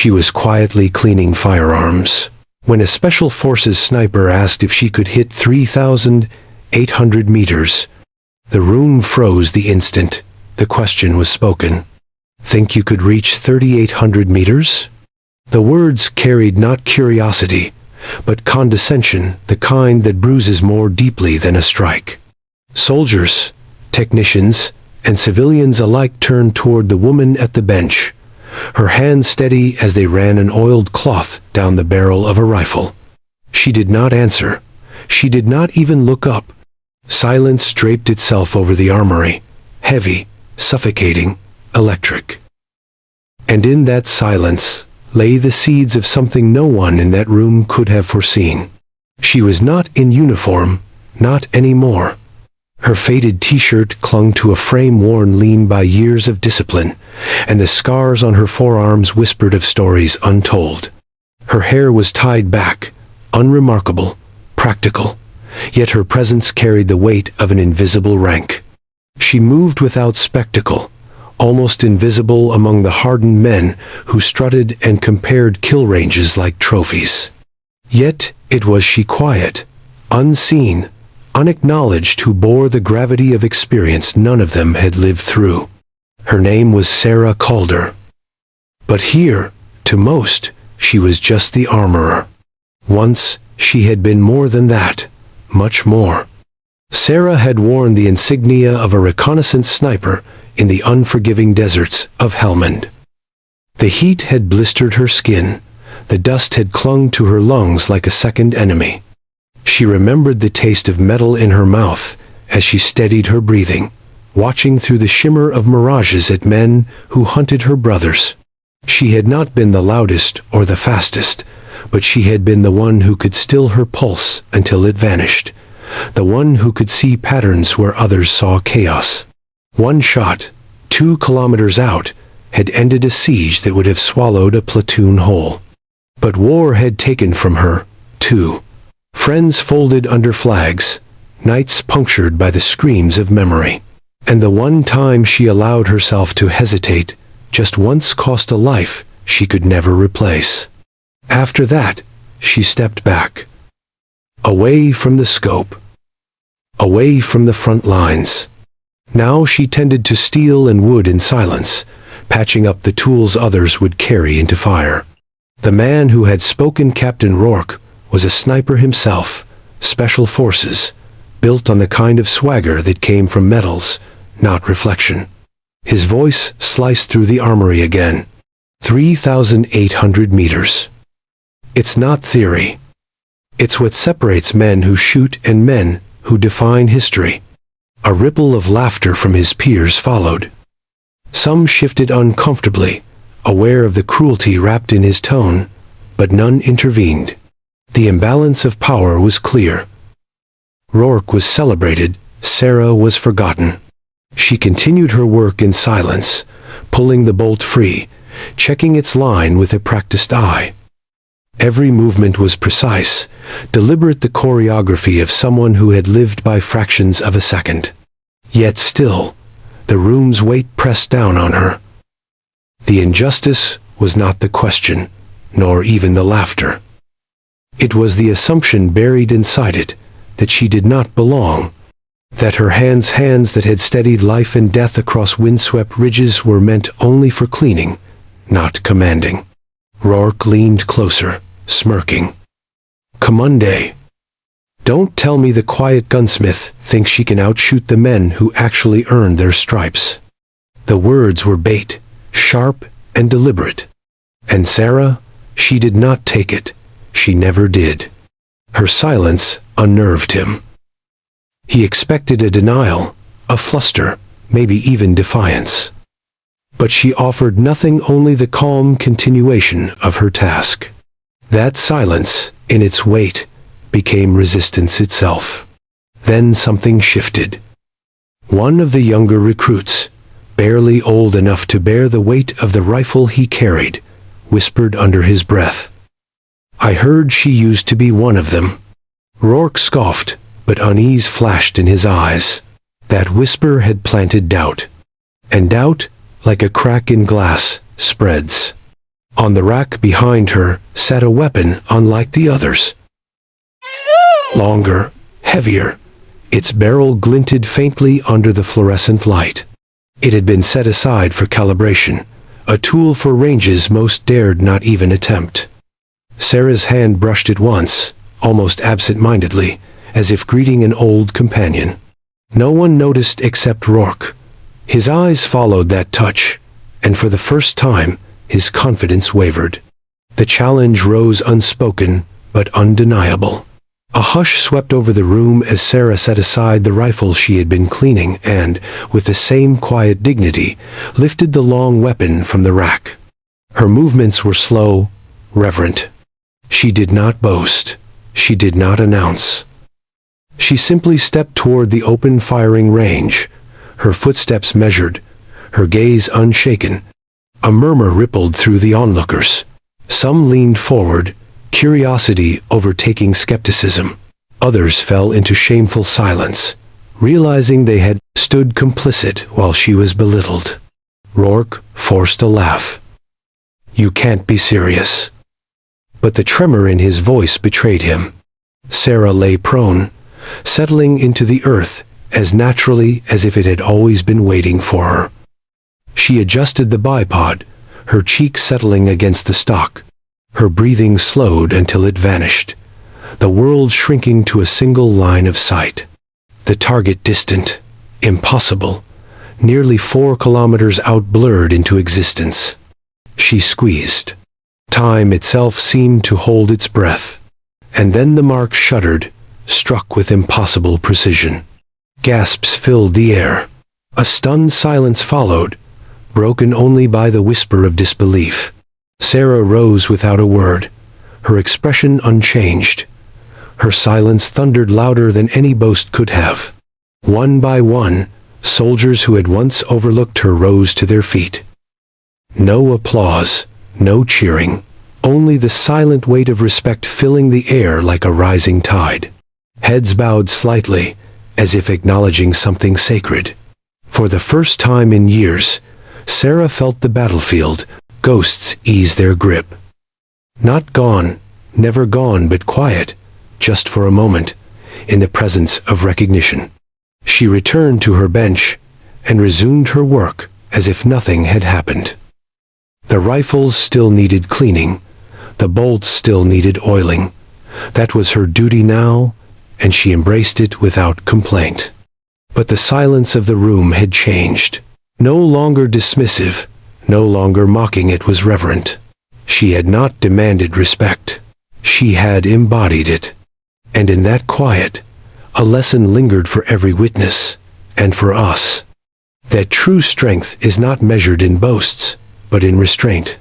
She was quietly cleaning firearms when a Special Forces sniper asked if she could hit 3,800 meters. The room froze the instant the question was spoken. Think you could reach 3,800 meters? The words carried not curiosity, but condescension, the kind that bruises more deeply than a strike. Soldiers, technicians, and civilians alike turned toward the woman at the bench, her hands steady as they ran an oiled cloth down the barrel of a rifle. She did not answer. She did not even look up. Silence draped itself over the armory, heavy, suffocating, electric. And in that silence lay the seeds of something no one in that room could have foreseen. She was not in uniform, not anymore. Her faded t-shirt clung to a frame worn lean by years of discipline, and the scars on her forearms whispered of stories untold. Her hair was tied back, unremarkable, practical, yet her presence carried the weight of an invisible rank. She moved without spectacle, almost invisible among the hardened men who strutted and compared kill ranges like trophies. Yet it was she, quiet, unseen, unacknowledged, who bore the gravity of experience none of them had lived through. Her name was Sarah Calder. But here, to most, she was just the armorer. Once, she had been more than that, much more. Sarah had worn the insignia of a reconnaissance sniper in the unforgiving deserts of Helmand. The heat had blistered her skin, the dust had clung to her lungs like a second enemy. She remembered the taste of metal in her mouth as she steadied her breathing, watching through the shimmer of mirages at men who hunted her brothers. She had not been the loudest or the fastest, but she had been the one who could still her pulse until it vanished, the one who could see patterns where others saw chaos. One shot, 2 kilometers out, had ended a siege that would have swallowed a platoon whole. But war had taken from her, too. Friends folded under flags, nights punctured by the screams of memory. And the one time she allowed herself to hesitate, just once, cost a life she could never replace. After that, she stepped back. Away from the scope. Away from the front lines. Now she tended to steel and wood in silence, patching up the tools others would carry into fire. The man who had spoken, Captain Rourke, was a sniper himself, Special Forces, built on the kind of swagger that came from metals, not reflection. His voice sliced through the armory again. 3,800 meters. It's not theory. It's what separates men who shoot and men who define history. A ripple of laughter from his peers followed. Some shifted uncomfortably, aware of the cruelty wrapped in his tone, but none intervened. The imbalance of power was clear. Rourke was celebrated, Sarah was forgotten. She continued her work in silence, pulling the bolt free, checking its line with a practiced eye. Every movement was precise, deliberate, the choreography of someone who had lived by fractions of a second. Yet still, the room's weight pressed down on her. The injustice was not the question, nor even the laughter. It was the assumption buried inside it, that she did not belong, that her hands that had steadied life and death across windswept ridges were meant only for cleaning, not commanding. Rourke leaned closer, smirking. Commanday. Don't tell me the quiet gunsmith thinks she can outshoot the men who actually earned their stripes. The words were bait, sharp and deliberate. And Sarah, she did not take it. She never did. Her silence unnerved him. He expected a denial, a fluster, maybe even defiance. But she offered nothing, only the calm continuation of her task. That silence, in its weight, became resistance itself. Then something shifted. One of the younger recruits, barely old enough to bear the weight of the rifle he carried, whispered under his breath. I heard she used to be one of them. Rourke scoffed, but unease flashed in his eyes. That whisper had planted doubt. And doubt, like a crack in glass, spreads. On the rack behind her sat a weapon unlike the others. Longer, heavier, its barrel glinted faintly under the fluorescent light. It had been set aside for calibration, a tool for ranges most dared not even attempt. Sarah's hand brushed it once, almost absent-mindedly, as if greeting an old companion. No one noticed except Rourke. His eyes followed that touch, and for the first time, his confidence wavered. The challenge rose unspoken, but undeniable. A hush swept over the room as Sarah set aside the rifle she had been cleaning and, with the same quiet dignity, lifted the long weapon from the rack. Her movements were slow, reverent. She did not boast. She did not announce. She simply stepped toward the open firing range, her footsteps measured, her gaze unshaken. A murmur rippled through the onlookers. Some leaned forward, curiosity overtaking skepticism. Others fell into shameful silence, realizing they had stood complicit while she was belittled. Rourke forced a laugh. "You can't be serious." But the tremor in his voice betrayed him. Sarah lay prone, settling into the earth as naturally as if it had always been waiting for her. She adjusted the bipod, her cheek settling against the stock. Her breathing slowed until it vanished, the world shrinking to a single line of sight. The target distant, impossible, nearly 4 kilometers out blurred into existence. She squeezed. Time itself seemed to hold its breath. And then the mark shuddered, struck with impossible precision. Gasps filled the air. A stunned silence followed, broken only by the whisper of disbelief. Sarah rose without a word, her expression unchanged. Her silence thundered louder than any boast could have. One by one, soldiers who had once overlooked her rose to their feet. No applause, no cheering, only the silent weight of respect filling the air like a rising tide. Heads bowed slightly, as if acknowledging something sacred. For the first time in years, Sarah felt the battlefield, ghosts ease their grip. Not gone, never gone, but quiet, just for a moment, in the presence of recognition. She returned to her bench and resumed her work as if nothing had happened. The rifles still needed cleaning, the bolts still needed oiling. That was her duty now, and she embraced it without complaint. But the silence of the room had changed. No longer dismissive, no longer mocking, it was reverent. She had not demanded respect. She had embodied it. And in that quiet, a lesson lingered for every witness, and for us. That true strength is not measured in boasts, but in restraint.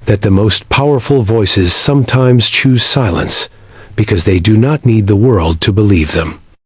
That the most powerful voices sometimes choose silence, because they do not need the world to believe them.